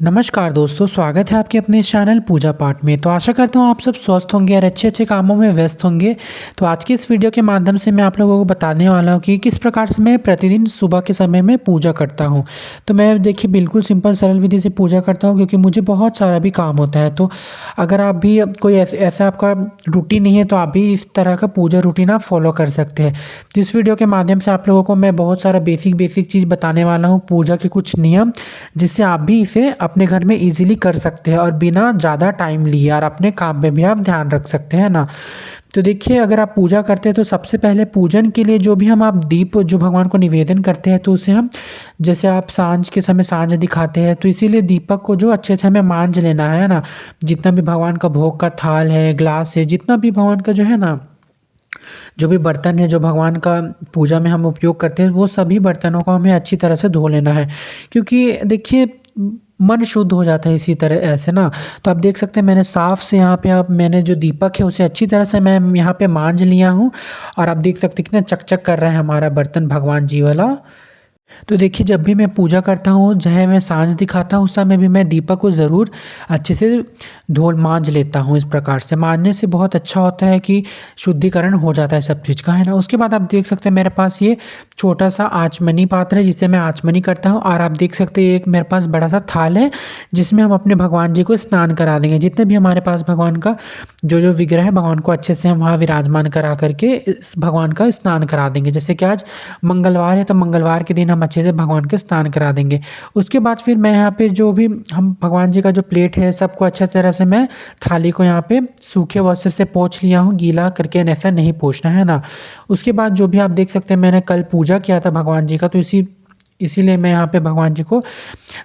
नमस्कार दोस्तों, स्वागत है आपके अपने इस चैनल पूजा पाठ में। तो आशा करता हूँ आप सब स्वस्थ होंगे और अच्छे-अच्छे कामों में व्यस्त होंगे। तो आज की इस वीडियो के माध्यम से मैं आप लोगों को बताने वाला हूँ कि किस प्रकार से मैं प्रतिदिन सुबह के समय में पूजा करता हूँ। तो मैं देखिए बिल्कुल सिंपल सरल विधि से पूजा करता हूँ क्योंकि मुझे बहुत सारा भी काम होता है। तो अगर आप भी कोई ऐसा आपका रूटीन नहीं है तो आप भी इस तरह का पूजा रूटीन आप फ़ॉलो कर सकते हैं। तो इस वीडियो के माध्यम से आप लोगों को मैं बहुत सारा बेसिक चीज़ बताने वाला हूँ, पूजा के कुछ नियम जिससे आप भी इसे अपने घर में ईज़िली कर सकते हैं और बिना ज़्यादा टाइम लिए और अपने काम में भी आप ध्यान रख सकते हैं ना। तो देखिए अगर आप पूजा करते हैं तो सबसे पहले पूजन के लिए जो भी हम आप दीप जो भगवान को निवेदन करते हैं तो उसे हम जैसे आप साँझ के समय साँझ दिखाते हैं तो इसीलिए दीपक को जो अच्छे से हमें मांज लेना है ना। जितना भी भगवान का भोग का थाल है, ग्लास है, जितना भी भगवान का जो है ना, जो भी बर्तन है जो भगवान का पूजा में हम उपयोग करते हैं वो सभी बर्तनों को हमें अच्छी तरह से धो लेना है। क्योंकि देखिए मन शुद्ध हो जाता है इसी तरह ऐसे ना। तो आप देख सकते हैं मैंने साफ़ से यहाँ पे आप मैंने जो दीपक है उसे अच्छी तरह से मैं यहाँ पे मांज लिया हूँ और आप देख सकते हैं कितना चक-चक कर रहा है हमारा बर्तन भगवान जी वाला। तो देखिए जब भी मैं पूजा करता हूँ, चाहे मैं साँझ दिखाता हूँ, उस समय भी मैं दीपक को ज़रूर अच्छे से धो मांज लेता हूँ इस प्रकार से। मांजने से बहुत अच्छा होता है कि शुद्धिकरण हो जाता है सब चीज़ का, है ना? उसके बाद आप देख सकते हैं मेरे पास ये छोटा-सा आचमनी पात्र है जिससे मैं आचमनी करता हूँ और आप देख सकते हैं एक मेरे पास बड़ा-सा थाल है जिसमें हम अपने भगवान जी को स्नान करा देंगे। जितने भी हमारे पास भगवान का जो विग्रह है भगवान को अच्छे से हम वहाँ विराजमान करा कर के इस भगवान का स्नान करा देंगे। जैसे कि आज मंगलवार है तो मंगलवार के दिन हम अच्छे से भगवान के स्नान करा देंगे। उसके बाद फिर मैं यहाँ पे जो भी हम भगवान जी का जो प्लेट है सबको अच्छे तरह से मैं थाली को यहाँ पे सूखे वस्त्र से पोंछ लिया हूँ, गीला करके ऐसा नहीं पोंछना है ना। उसके बाद जो भी आप देख सकते हैं मैंने कल पूजा किया था भगवान जी का तो इसीलिए मैं यहाँ पे भगवान जी को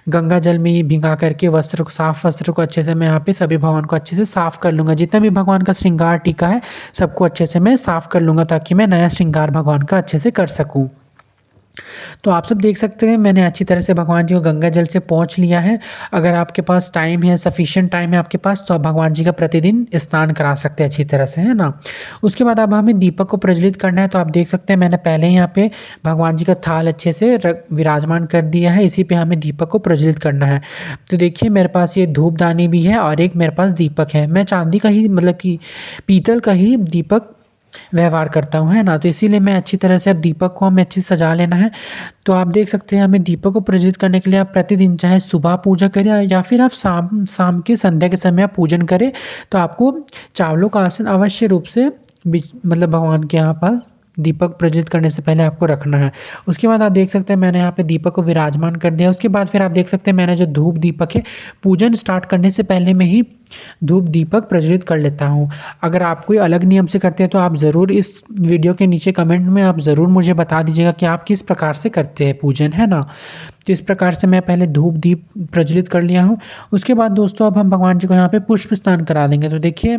गंगा जल में ही भिंगा करके साफ वस्त्र को अच्छे से मैं यहाँ पे सभी भगवान को अच्छे से साफ कर लूँगा। जितना भी भगवान का श्रृंगार टीका है सबको अच्छे से मैं साफ कर लूँगा ताकि मैं नया श्रृंगार भगवान का अच्छे से कर सकूँ। तो आप सब देख सकते हैं मैंने अच्छी तरह से भगवान जी को गंगा जल से पोंछ लिया है। अगर आपके पास टाइम है, सफिशिएंट टाइम है आपके पास तो आप भगवान जी का प्रतिदिन स्नान करा सकते हैं अच्छी तरह से, है ना? उसके बाद अब हमें दीपक को प्रज्वलित करना है तो आप देख सकते हैं मैंने पहले ही यहाँ पे भगवान जी का थाल अच्छे से विराजमान कर दिया है, इसी पे हमें दीपक को प्रज्वलित करना है। तो देखिए मेरे पास ये धूपदानी भी है और एक मेरे पास दीपक है। मैं चांदी का ही मतलब कि पीतल का ही दीपक व्यवहार करता हूँ, है ना? तो इसीलिए मैं अच्छी तरह से अब दीपक को हमें अच्छे से सजा लेना है। तो आप देख सकते हैं हमें दीपक को प्रज्वलित करने के लिए आप प्रतिदिन चाहे सुबह पूजा करें या फिर आप शाम शाम के संध्या के समय आप पूजन करें, तो आपको चावलों का आसन अवश्य रूप से मतलब भगवान के यहाँ पर दीपक प्रज्वलित करने से पहले आपको रखना है। उसके बाद आप देख सकते हैं मैंने यहाँ पे दीपक को विराजमान कर दिया। उसके बाद फिर आप देख सकते हैं मैंने जो धूप दीपक है, पूजन स्टार्ट करने से पहले मैं ही धूप दीपक प्रज्वलित कर लेता हूँ। अगर आप कोई अलग नियम से करते हैं तो आप ज़रूर इस वीडियो के नीचे कमेंट में आप ज़रूर मुझे बता दीजिएगा कि आप किस प्रकार से करते हैं पूजन, है ना? तो इस प्रकार से मैं पहले धूप दीप प्रज्वलित कर लिया हूँ। उसके बाद दोस्तों अब हम भगवान जी को यहाँ पे पुष्प स्नान करा देंगे। तो देखिए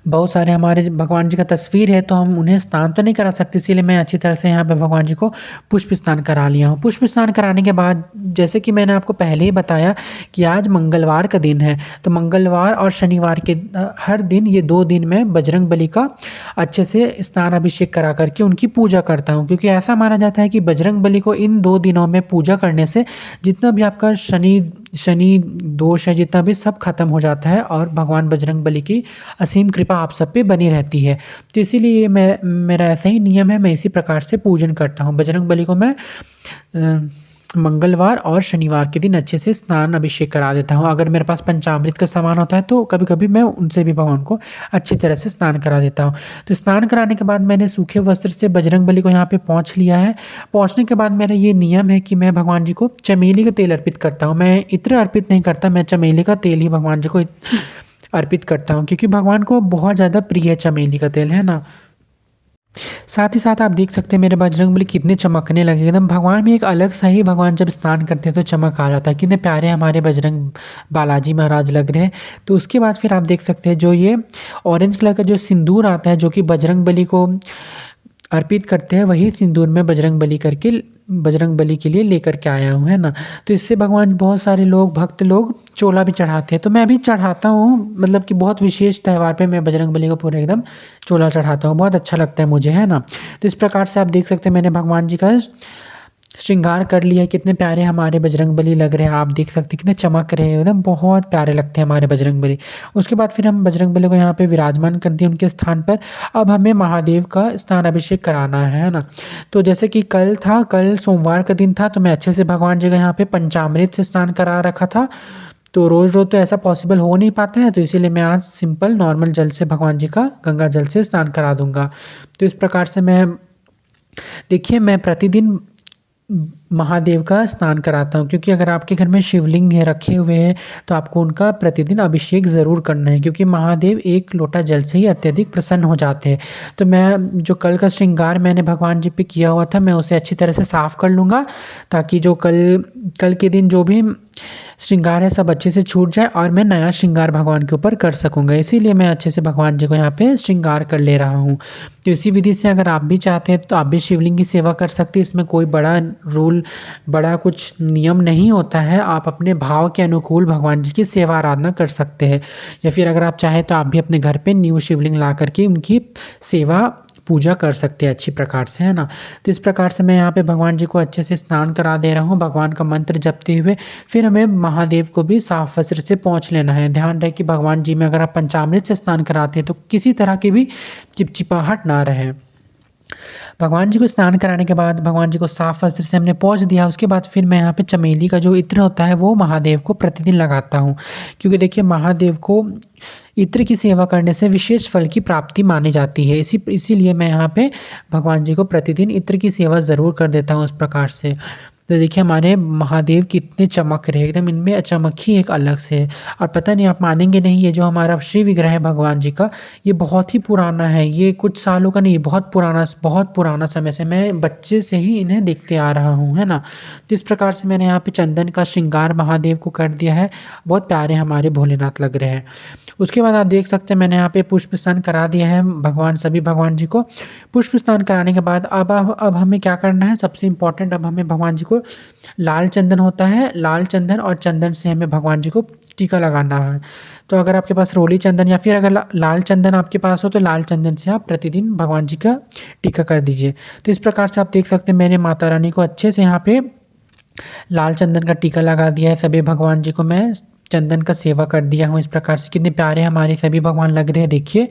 बहुत सारे हमारे भगवान जी का तस्वीर है तो हम उन्हें स्नान तो नहीं करा सकते, इसीलिए मैं अच्छी तरह से यहाँ पे भगवान जी को पुष्प स्नान करा लिया हूँ। पुष्प स्नान कराने के बाद जैसे कि मैंने आपको पहले ही बताया कि आज मंगलवार का दिन है, तो मंगलवार और शनिवार के हर दिन ये 2 दिन मैं बजरंग बली का अच्छे से स्नान अभिषेक करा करके उनकी पूजा करता हूँ। क्योंकि ऐसा माना जाता है कि बजरंग बली को इन 2 दिनों में पूजा करने से जितना भी आपका शनि दोष है जितना भी सब खत्म हो जाता है और भगवान बजरंग बली की असीम कृपा आप सब पे बनी रहती है। तो इसीलिए मेरा ऐसा ही नियम है, मैं इसी प्रकार से पूजन करता हूँ। बजरंग बली को मैं मंगलवार और शनिवार के दिन अच्छे से स्नान अभिषेक करा देता हूँ। अगर मेरे पास पंचामृत का सामान होता है तो कभी-कभी मैं उनसे भी भगवान को अच्छी तरह से स्नान करा देता हूँ। तो स्नान कराने के बाद मैंने सूखे वस्त्र से बजरंग बली को यहाँ पे पोंछ लिया है। पोंछने के बाद मेरा ये नियम है कि मैं भगवान जी को चमेली का तेल अर्पित करता हूँ। मैं इत्र अर्पित नहीं करता, मैं चमेली का तेल ही भगवान जी को अर्पित करता हूँ क्योंकि भगवान को बहुत ज़्यादा प्रिय है चमेली का तेल, है ना? साथ ही साथ आप देख सकते हैं मेरे बजरंगबली कितने चमकने लगे एकदम। भगवान भी एक अलग सा ही भगवान जब स्नान करते हैं तो चमक आ जाता है। कितने प्यारे हमारे बजरंग बालाजी महाराज लग रहे हैं। तो उसके बाद फिर आप देख सकते हैं जो ये ऑरेंज कलर का जो सिंदूर आता है जो कि बजरंगबली को अर्पित करते हैं, वही सिंदूर मैं बजरंग बली के लिए लेकर के आया हूँ, है ना? तो इससे भगवान बहुत सारे लोग भक्त लोग चोला भी चढ़ाते हैं, तो मैं भी चढ़ाता हूँ। मतलब कि बहुत विशेष त्योहार पे मैं बजरंग बली को पूरा एकदम चोला चढ़ाता हूँ, बहुत अच्छा लगता है मुझे, है ना? तो इस प्रकार से आप देख सकते हैं मैंने भगवान जी का श्रृंगार कर लिया। कितने प्यारे हमारे बजरंगबली लग रहे हैं, आप देख सकते हैं कितने चमक रहे हैं, एकदम बहुत प्यारे लगते हैं हमारे बजरंगबली। उसके बाद फिर हम बजरंगबली को यहाँ पे विराजमान कर दिए उनके स्थान पर। अब हमें महादेव का स्नान अभिषेक कराना है ना। तो जैसे कि कल सोमवार का दिन था, तो मैं अच्छे से भगवान जी का यहाँ पे पंचामृत से स्नान करा रखा था। तो रोज़-रोज़ तो ऐसा पॉसिबल हो नहीं पाता है, तो इसीलिए मैं आज सिंपल नॉर्मल जल से भगवान जी का गंगा जल से स्नान करा दूँगा। तो इस प्रकार से मैं प्रतिदिन महादेव का स्नान कराता हूँ, क्योंकि अगर आपके घर में शिवलिंग है रखे हुए हैं, तो आपको उनका प्रतिदिन अभिषेक ज़रूर करना है, क्योंकि महादेव एक लोटा जल से ही अत्यधिक प्रसन्न हो जाते हैं। तो मैं जो कल का श्रृंगार मैंने भगवान जी पे किया हुआ था, मैं उसे अच्छी तरह से साफ़ कर लूँगा, ताकि जो कल कल के दिन जो भी श्रृंगार है सब अच्छे से छूट जाए और मैं नया श्रृंगार भगवान के ऊपर कर सकूँगा। इसीलिए मैं अच्छे से भगवान जी को यहाँ पे श्रृंगार कर ले रहा हूँ। तो इसी विधि से अगर आप भी चाहते हैं तो आप भी शिवलिंग की सेवा कर सकते हैं। इसमें कोई बड़ा कुछ नियम नहीं होता है। आप अपने भाव के अनुकूल भगवान जी की सेवा आराधना कर सकते हैं, या फिर अगर आप चाहें तो आप भी अपने घर पे न्यू शिवलिंग ला करके उनकी सेवा पूजा कर सकते हैं अच्छी प्रकार से, है ना। तो इस प्रकार से मैं यहाँ पे भगवान जी को अच्छे से स्नान करा दे रहा हूँ, भगवान का मंत्र जपते हुए। फिर हमें महादेव को भी साफ वस्त्र से पोंछ लेना है। ध्यान रहे कि भगवान जी में अगर आप पंचामृत से स्नान कराते हैं तो किसी तरह की भी चिपचिपाहट ना रहे। भगवान जी को स्नान कराने के बाद भगवान जी को साफ वस्त्र से हमने पोंछ दिया। उसके बाद फिर मैं यहाँ पे चमेली का जो इत्र होता है वो महादेव को प्रतिदिन लगाता हूँ, क्योंकि देखिए महादेव को इत्र की सेवा करने से विशेष फल की प्राप्ति मानी जाती है। इसीलिए मैं यहाँ पे भगवान जी को प्रतिदिन इत्र की सेवा ज़रूर कर देता हूँ इस प्रकार से। तो देखिए हमारे महादेव कितने चमक रहे हैं, एकदम इनमें चमक ही एक अलग से है। और पता नहीं, आप मानेंगे नहीं, ये जो हमारा श्री विग्रह है भगवान जी का, ये बहुत ही पुराना है। ये कुछ सालों का नहीं, बहुत पुराना समय से, मैं बच्चे से ही इन्हें देखते आ रहा हूँ, है ना। तो इस प्रकार से मैंने यहाँ पे चंदन का श्रृंगार महादेव को कर दिया है। बहुत प्यारे हमारे भोलेनाथ लग रहे हैं। उसके बाद आप देख सकते हैं मैंने यहाँ पे पुष्प स्नान करा दिया है सभी भगवान जी को। पुष्प स्नान कराने के बाद अब हमें क्या करना है, सबसे इम्पोर्टेंट, अब हमें भगवान जी को लाल चंदन होता है, लाल चंदन और चंदन से हमें भगवान जी को टीका लगाना है। तो अगर आपके पास रोली चंदन या फिर अगर लाल चंदन आपके पास हो तो लाल चंदन से आप प्रतिदिन भगवान जी का टीका कर दीजिए। तो इस प्रकार से आप देख सकते हैं मैंने माता रानी को अच्छे से यहाँ पे लाल चंदन का टीका लगा दिया है। सभी भगवान जी को मैं चंदन का सेवा कर दिया हूँ। इस प्रकार से कितने प्यारे हमारे सभी भगवान लग रहे हैं। देखिए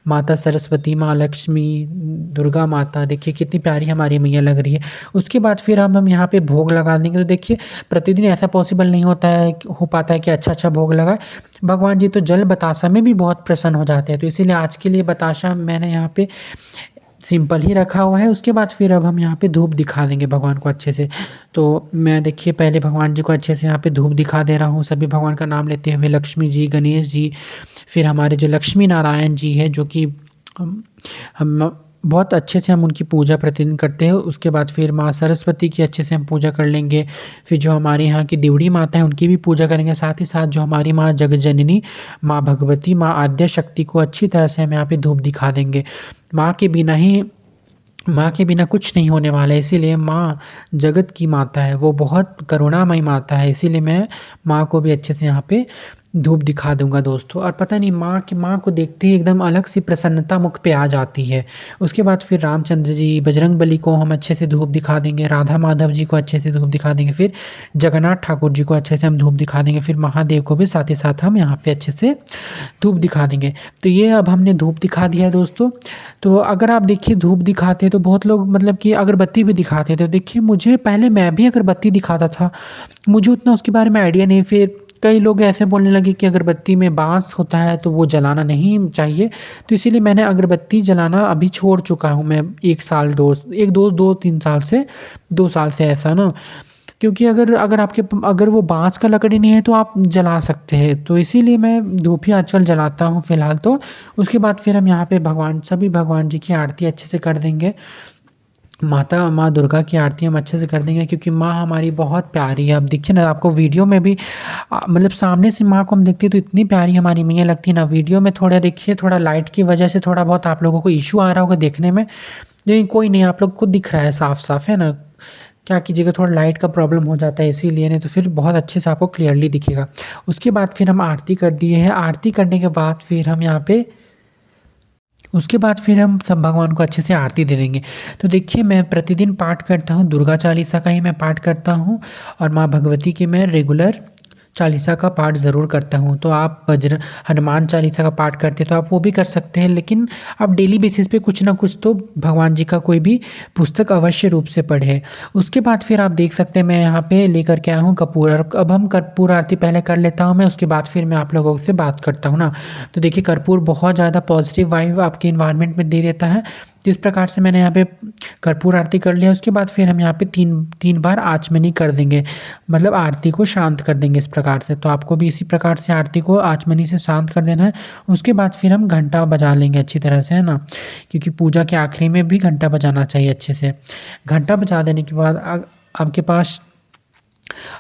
माता सरस्वती, माँ लक्ष्मी, दुर्गा माता, देखिए कितनी प्यारी हमारी मैया लग रही है। उसके बाद फिर हम यहाँ पे भोग लगा देंगे। तो देखिए प्रतिदिन ऐसा पॉसिबल नहीं हो पाता है कि अच्छा भोग लगाए। भगवान जी तो जल बतासा में भी बहुत प्रसन्न हो जाते हैं, तो इसीलिए आज के लिए बताशा मैंने यहाँ पे सिंपल ही रखा हुआ है। उसके बाद फिर अब हम यहाँ पे धूप दिखा देंगे भगवान को अच्छे से। तो मैं देखिए पहले भगवान जी को अच्छे से यहाँ पे धूप दिखा दे रहा हूँ, सभी भगवान का नाम लेते हुए, लक्ष्मी जी, गणेश जी, फिर हमारे जो लक्ष्मी नारायण जी है, जो कि हम बहुत अच्छे से हम उनकी पूजा प्रतिदिन करते हैं। उसके बाद फिर माँ सरस्वती की अच्छे से हम पूजा कर लेंगे। फिर जो हमारे यहाँ की देवड़ी माता है उनकी भी पूजा करेंगे। साथ ही साथ जो हमारी माँ जगजननी, माँ भगवती, माँ आद्य शक्ति को अच्छी तरह से हम यहाँ पे धूप दिखा देंगे। माँ के बिना कुछ नहीं होने वाला है, इसीलिए माँ जगत की माता है, वो बहुत करुणामयी माता है। इसीलिए मैं माँ को भी अच्छे से यहाँ पे धूप दिखा दूँगा दोस्तों। और पता नहीं माँ को देखते ही एकदम अलग सी प्रसन्नता मुख पे आ जाती है। उसके बाद फिर रामचंद्र जी, बजरंगबली को हम अच्छे से धूप दिखा देंगे, राधा माधव जी को अच्छे से धूप दिखा देंगे, फिर जगन्नाथ ठाकुर जी को अच्छे से हम धूप दिखा देंगे, फिर महादेव को भी साथ ही साथ हम यहाँ पे अच्छे से धूप दिखा देंगे। तो ये अब हमने धूप दिखा दिया है दोस्तों। तो अगर आप देखिए धूप दिखाते हैं तो बहुत लोग मतलब कि अगरबत्ती भी दिखाते थे। तो देखिए मुझे पहले मैं भी अगरबत्ती दिखाता था, मुझे उतना उसके बारे में आइडिया नहीं। फिर कई लोग ऐसे बोलने लगे कि अगरबत्ती में बाँस होता है तो वो जलाना नहीं चाहिए। तो इसीलिए मैंने अगरबत्ती जलाना अभी छोड़ चुका हूँ मैं 1 साल 2-3 साल से, 2 साल से ऐसा ना। क्योंकि अगर वो बाँस का लकड़ी नहीं है तो आप जला सकते हैं। तो इसीलिए मैं धूप ही आजकल जलाता हूँ फ़िलहाल तो। उसके बाद फिर हम यहाँ पे सभी भगवान जी की आरती अच्छे से कर देंगे। माँ दुर्गा की आरती हम अच्छे से कर देंगे, क्योंकि माँ हमारी बहुत प्यारी है। अब देखिए ना, आपको वीडियो में भी मतलब सामने से माँ को हम देखते हैं तो इतनी प्यारी हमारी मैया लगती है ना। वीडियो में थोड़ा देखिए, थोड़ा लाइट की वजह से थोड़ा बहुत आप लोगों को इश्यू आ रहा होगा देखने में, लेकिन कोई नहीं, आप लोग को दिख रहा है साफ-साफ, है ना। क्या कीजिएगा, थोड़ा लाइट का प्रॉब्लम हो जाता है इसीलिए, नहीं तो फिर बहुत अच्छे से आपको क्लियरली दिखेगा। उसके बाद फिर हम आरती कर दिए हैं। आरती करने के बाद फिर हम यहाँ पे उसके बाद फिर हम सब भगवान को अच्छे से आरती दे देंगे। तो देखिए मैं प्रतिदिन पाठ करता हूँ, दुर्गा चालीसा का ही मैं पाठ करता हूँ और माँ भगवती की मैं रेगुलर चालीसा का पाठ ज़रूर करता हूँ। तो आप हनुमान चालीसा का पाठ करते हैं तो आप वो भी कर सकते हैं, लेकिन आप डेली बेसिस पे कुछ ना कुछ तो भगवान जी का कोई भी पुस्तक अवश्य रूप से पढ़ें। उसके बाद फिर आप देख सकते हैं मैं यहाँ पे लेकर के आया हूँ कपूर। अब हम कर्पूर आरती पहले कर लेता हूँ मैं, उसके बाद फिर मैं आप लोगों से बात करता हूँ ना। तो देखिए कर्पूर बहुत ज़्यादा पॉजिटिव वाइब आपके इन्वायरमेंट में दे देता है। तो इस प्रकार से मैंने यहाँ पे कर्पूर आरती कर लिया। उसके बाद फिर हम यहाँ पे 3 बार आचमनी कर देंगे, मतलब आरती को शांत कर देंगे इस प्रकार से। तो आपको भी इसी प्रकार से आरती को आचमनी से शांत कर देना है। उसके बाद फिर हम घंटा बजा लेंगे अच्छी तरह से, है ना? क्योंकि पूजा के आखिरी में भी घंटा बजाना चाहिए अच्छे से। घंटा बजा देने के बाद आपके पास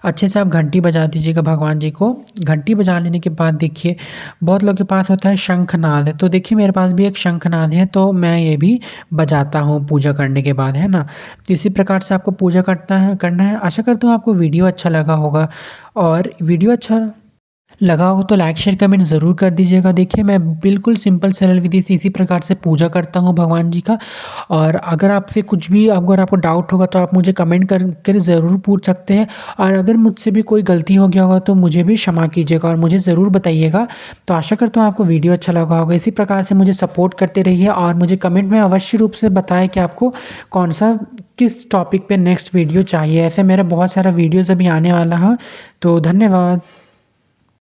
अच्छे से आप घंटी बजा दीजिएगा भगवान जी को। घंटी बजा लेने के बाद देखिए बहुत लोगों के पास होता है शंखनाद है, तो देखिए मेरे पास भी एक शंखनाद है, तो मैं ये भी बजाता हूँ पूजा करने के बाद, है ना? तो इसी प्रकार से आपको पूजा करना है। आशा करता हूँ आपको वीडियो अच्छा लगा होगा, और वीडियो अच्छा लगा हो तो लाइक शेयर कमेंट ज़रूर कर दीजिएगा। देखिए मैं बिल्कुल सिंपल सरल विधि से इसी प्रकार से पूजा करता हूँ भगवान जी का। और अगर आपसे कुछ भी अगर आपको डाउट होगा तो आप मुझे कमेंट कर ज़रूर पूछ सकते हैं। और अगर मुझसे भी कोई गलती हो गया होगा तो मुझे भी क्षमा कीजिएगा और मुझे ज़रूर बताइएगा। तो आशा करता हूँ आपको वीडियो अच्छा लगा होगा। इसी प्रकार से मुझे सपोर्ट करते रहिए और मुझे कमेंट में अवश्य रूप से बताएं कि आपको कौन सा किस टॉपिक पे नेक्स्ट वीडियो चाहिए। ऐसे मेरा बहुत सारा वीडियोज़ अभी आने वाला है। तो धन्यवाद।